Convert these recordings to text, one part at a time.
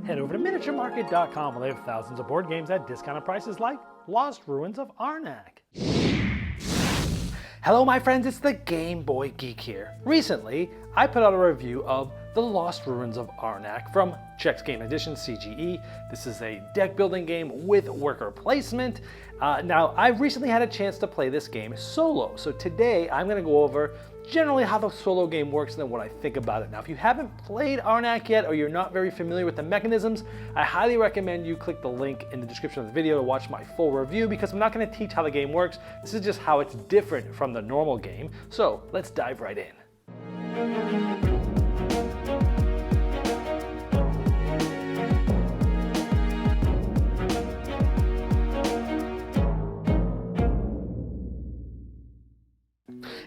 Head over to miniaturemarket.com where they have thousands of board games at discounted prices like Lost Ruins of Arnak. Hello my friends, it's the Game Boy Geek here. Recently, I put out a review of the Lost Ruins of Arnak from Czech Games Edition, CGE. This is a deck building game with worker placement. Now, I've recently had a chance to play this game solo, so today I'm going to go over generally how the solo game works and then what I think about it. Now, if you haven't played Arnak yet or you're not very familiar with the mechanisms, I highly recommend you click the link in the description of the video to watch my full review because I'm not going to teach how the game works. This is just how it's different from the normal game. So let's dive right in.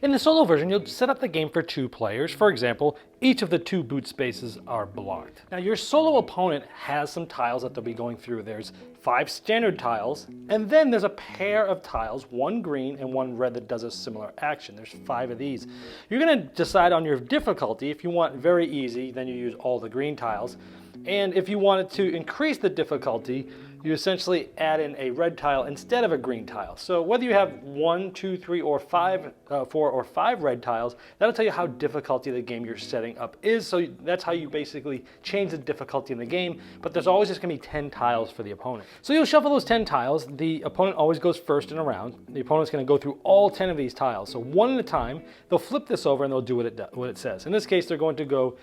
In the solo version, you'll set up the game for 2 players. For example, each of the 2 boot spaces are blocked. Now, your solo opponent has some tiles that they'll be going through. There's 5 standard tiles, and then there's a pair of tiles, 1 green and 1 red that does a similar action. There's 5 of these. You're gonna decide on your difficulty. If you want very easy, then you use all the green tiles. And if you wanted to increase the difficulty, you essentially add in a red tile instead of a green tile. So whether you have 1, 2, 3, or 4 or 5 red tiles, that'll tell you how difficulty the game you're setting up is. So that's how you basically change the difficulty in the game, but there's always just gonna be 10 tiles for the opponent. So you'll shuffle those 10 tiles. The opponent always goes first in a round. The opponent's gonna go through all 10 of these tiles. So one at a time, they'll flip this over and they'll do what it says. In this case, they're going to go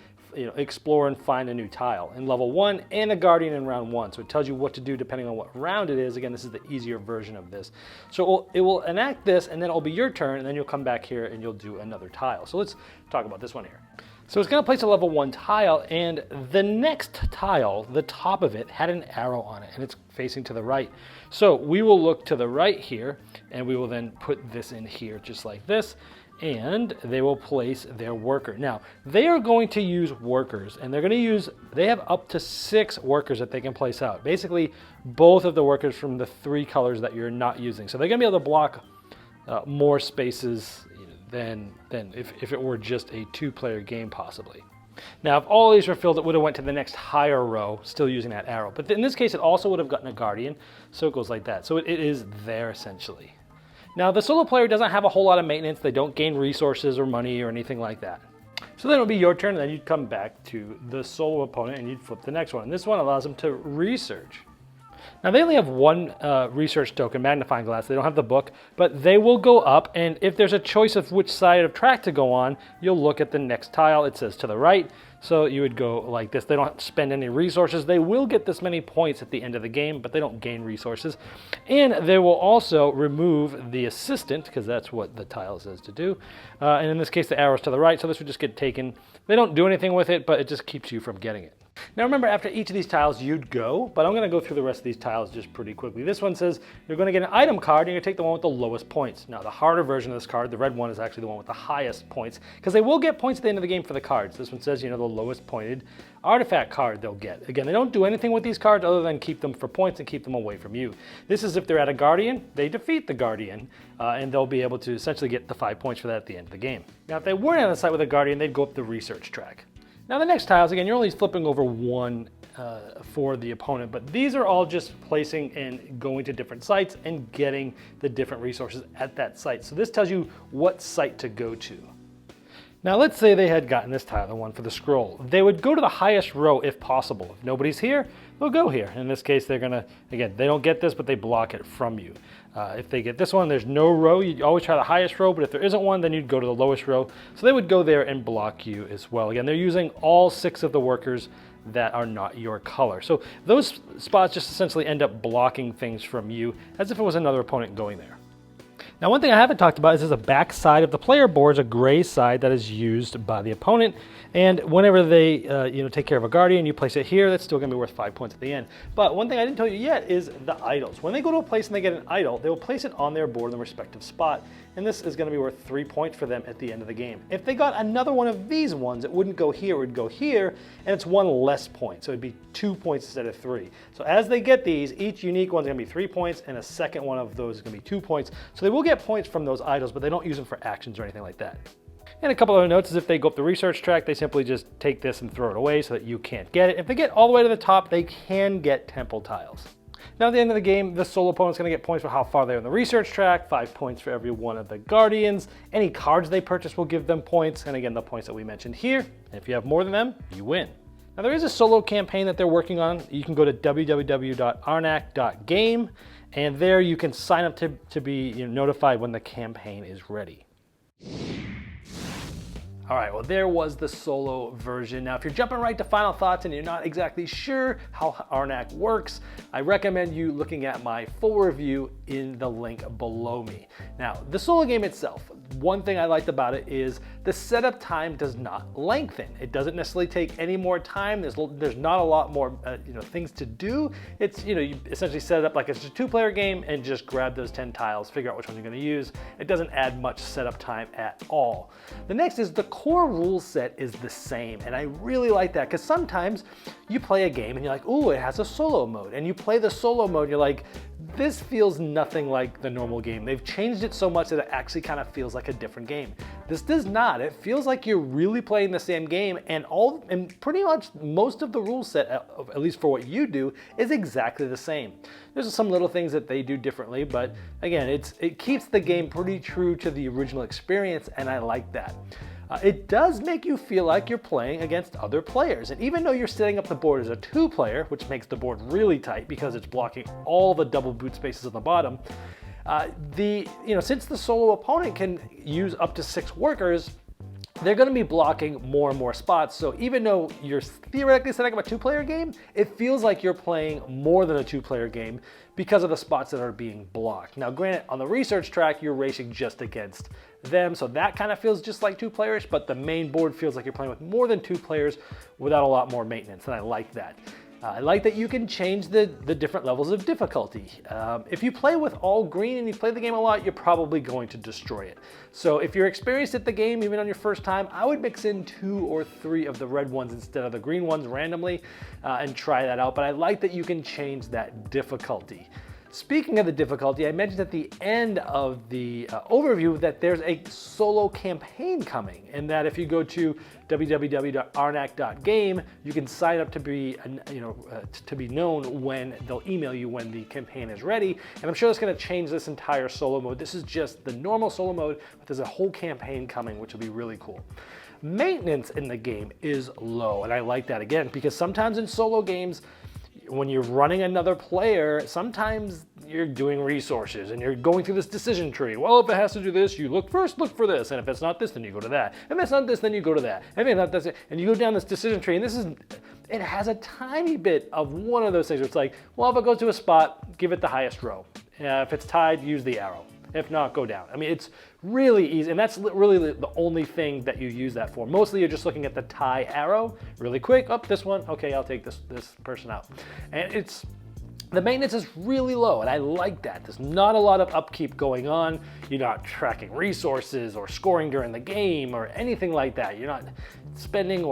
explore and find a new tile in level 1 and a guardian in round 1. So it tells you what to do depending on what round it is. Again, this is the easier version of this. So it will enact this and then it'll be your turn and then you'll come back here and you'll do another tile. So let's talk about this one here. So it's going to place a level 1 tile and the next tile, the top of it, had an arrow on it and it's facing to the right. So we will look to the right here and we will then put this in here just like this. And they will place their worker. Now, they are going to use workers, and they have up to 6 workers that they can place out. Basically, both of the workers from the 3 colors that you're not using. So they're gonna be able to block more spaces than if it were just a 2-player game, possibly. Now, if all these were filled, it would have went to the next higher row, still using that arrow. But in this case, it also would have gotten a guardian, so it goes like that. So it is there, essentially. Now, the solo player doesn't have a whole lot of maintenance. They don't gain resources or money or anything like that. So then it'll be your turn, and then you'd come back to the solo opponent and you'd flip the next one. And this one allows them to research. Now, they only have 1 research token, magnifying glass. They don't have the book, but they will go up, and if there's a choice of which side of track to go on, you'll look at the next tile. It says to the right, so you would go like this. They don't spend any resources. They will get this many points at the end of the game, but they don't gain resources. And they will also remove the assistant, because that's what the tile says to do. And in this case, the arrow's to the right, so this would just get taken. They don't do anything with it, but it just keeps you from getting it. Now remember, after each of these tiles you'd go, but I'm going to go through the rest of these tiles just pretty quickly. This one says you're going to get an item card and you're going to take the one with the lowest points. Now the harder version of this card, the red one, is actually the one with the highest points because they will get points at the end of the game for the cards. This one says, the lowest pointed artifact card they'll get. Again, they don't do anything with these cards other than keep them for points and keep them away from you. This is if they're at a guardian, they defeat the guardian and they'll be able to essentially get the 5 points for that at the end of the game. Now if they weren't on the site with a guardian, they'd go up the research track. Now the next tiles, again, you're only flipping over 1 for the opponent, but these are all just placing and going to different sites and getting the different resources at that site. So this tells you what site to go to. Now let's say they had gotten this tile, the one for the scroll. They would go to the highest row if possible. If nobody's here, they'll go here. In this case, they're gonna, again, they don't get this, but they block it from you. If they get this one, there's no row. You always try the highest row, but if there isn't one, then you'd go to the lowest row. So they would go there and block you as well. Again, they're using all 6 of the workers that are not your color. So those spots just essentially end up blocking things from you as if it was another opponent going there. Now, one thing I haven't talked about is there's a back side of the player board, a gray side that is used by the opponent. And whenever they take care of a guardian, you place it here, that's still going to be worth 5 points at the end. But one thing I didn't tell you yet is the idols. When they go to a place and they get an idol, they will place it on their board in the respective spot. And this is going to be worth 3 points for them at the end of the game. If they got another one of these ones, it wouldn't go here, it would go here, and it's 1 less point. So it'd be 2 points instead of 3. So as they get these, each unique one's going to be 3 points, and a second one of those is going to be 2 points. So they will get points from those idols, but they don't use them for actions or anything like that. And a couple other notes is if they go up the research track, they simply just take this and throw it away so that you can't get it. If they get all the way to the top, they can get temple tiles. Now at the end of the game, the solo opponent's going to get points for how far they're in the research track, 5 points for every one of the guardians. Any cards they purchase will give them points, and again, the points that we mentioned here. And if you have more than them, you win. Now there is a solo campaign that they're working on. You can go to www.arnak.game, and there you can sign up to be notified when the campaign is ready. All right, well, there was the solo version. Now, if you're jumping right to final thoughts and you're not exactly sure how Arnak works, I recommend you looking at my full review in the link below me. Now, the solo game itself, one thing I liked about it is the setup time does not lengthen. It doesn't necessarily take any more time. There's not a lot more things to do. It's you essentially set it up like it's a 2-player game and just grab those 10 tiles, figure out which one you're going to use. It doesn't add much setup time at all. The next is the core rule set is the same, and I really like that because sometimes you play a game and you're like, ooh, it has a solo mode, and you play the solo mode and you're like, this feels nothing like the normal game. They've changed it so much that it actually kind of feels like a different game. This does not. It feels like you're really playing the same game, and pretty much most of the rule set, at least for what you do, is exactly the same. There's some little things that they do differently, but again, it keeps the game pretty true to the original experience, and I like that. It does make you feel like you're playing against other players, and even though you're setting up the board as a 2-player, which makes the board really tight because it's blocking all the double boot spaces on the bottom, since the solo opponent can use up to 6 workers, they're going to be blocking more and more spots. So even though you're theoretically setting up a 2-player game, it feels like you're playing more than a 2-player game because of the spots that are being blocked. Now granted, on the research track, you're racing just against them, so that kind of feels just like 2-players, but the main board feels like you're playing with more than 2 players without a lot more maintenance, and I like that. I like that you can change the different levels of difficulty. If you play with all green and you play the game a lot, you're probably going to destroy it. So if you're experienced at the game, even on your first time, I would mix in 2 or 3 of the red ones instead of the green ones randomly and try that out. But I like that you can change that difficulty. Speaking of the difficulty, I mentioned at the end of the overview that there's a solo campaign coming, and that if you go to www.arnak.game, you can sign up to be known when they'll email you when the campaign is ready. And I'm sure that's going to change this entire solo mode. This is just the normal solo mode, but there's a whole campaign coming, which will be really cool. Maintenance in the game is low, and I like that again because sometimes in solo games, when you're running another player, sometimes you're doing resources and you're going through this decision tree. Well, if it has to do this, you look for this. And if it's not this, then you go to that. If it's not this, then you go to that. If it's not this, and you go down this decision tree. And it has a tiny bit of one of those things where it's like, well, if it goes to a spot, give it the highest row. If it's tied, use the arrow. If not, go down. I mean, it's really easy, and that's really the only thing that you use that for. Mostly you're just looking at the tie arrow, really quick, this one, okay, I'll take this person out. And the maintenance is really low, and I like that. There's not a lot of upkeep going on. You're not tracking resources or scoring during the game or anything like that. You're not spending,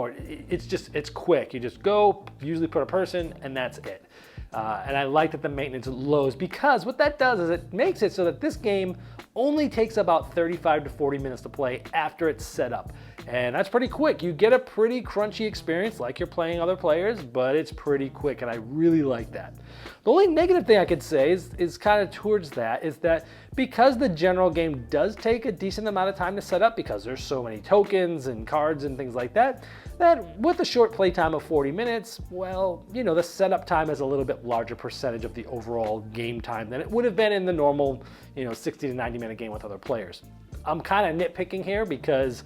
it's quick. You just go, usually put a person, and that's it. And I like that the maintenance is low because what that does is it makes it so that this game only takes about 35 to 40 minutes to play after it's set up. And that's pretty quick. You get a pretty crunchy experience like you're playing other players, but it's pretty quick, and I really like that. The only negative thing I could say is kind of towards that is that because the general game does take a decent amount of time to set up because there's so many tokens and cards and things like that, that with a short play time of 40 minutes, well, the setup time is a little bit larger percentage of the overall game time than it would have been in the normal, 60 to 90 minute game with other players. I'm kind of nitpicking here because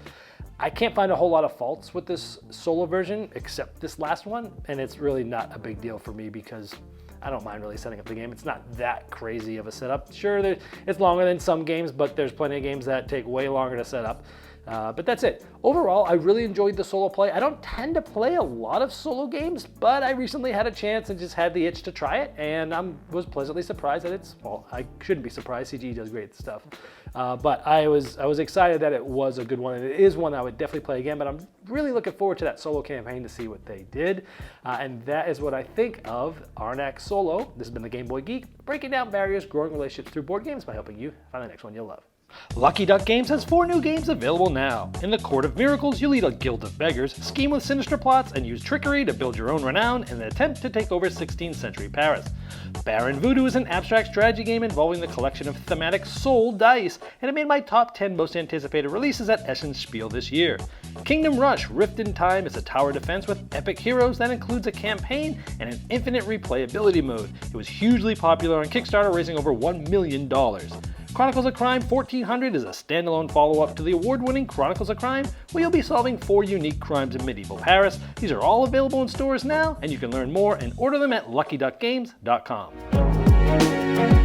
I can't find a whole lot of faults with this solo version except this last one, and it's really not a big deal for me because I don't mind really setting up the game. It's not that crazy of a setup. Sure, it's longer than some games, but there's plenty of games that take way longer to set up. But that's it. Overall, I really enjoyed the solo play. I don't tend to play a lot of solo games, but I recently had a chance and just had the itch to try it, and I was pleasantly surprised that I shouldn't be surprised. CGE does great stuff. But I was excited that it was a good one, and it is one I would definitely play again, but I'm really looking forward to that solo campaign to see what they did. And that is what I think of Arnak Solo. This has been the Game Boy Geek, breaking down barriers, growing relationships through board games by helping you find the next one you'll love. Lucky Duck Games has 4 new games available now. In the Court of Miracles, you lead a guild of beggars, scheme with sinister plots, and use trickery to build your own renown in an attempt to take over 16th century Paris. Baron Voodoo is an abstract strategy game involving the collection of thematic soul dice, and it made my top 10 most anticipated releases at Essen's Spiel this year. Kingdom Rush Rift in Time is a tower defense with epic heroes that includes a campaign and an infinite replayability mode. It was hugely popular on Kickstarter, raising over $1 million. Chronicles of Crime 1400 is a standalone follow-up to the award-winning Chronicles of Crime, where you'll be solving 4 unique crimes in medieval Paris. These are all available in stores now, and you can learn more and order them at luckyduckgames.com.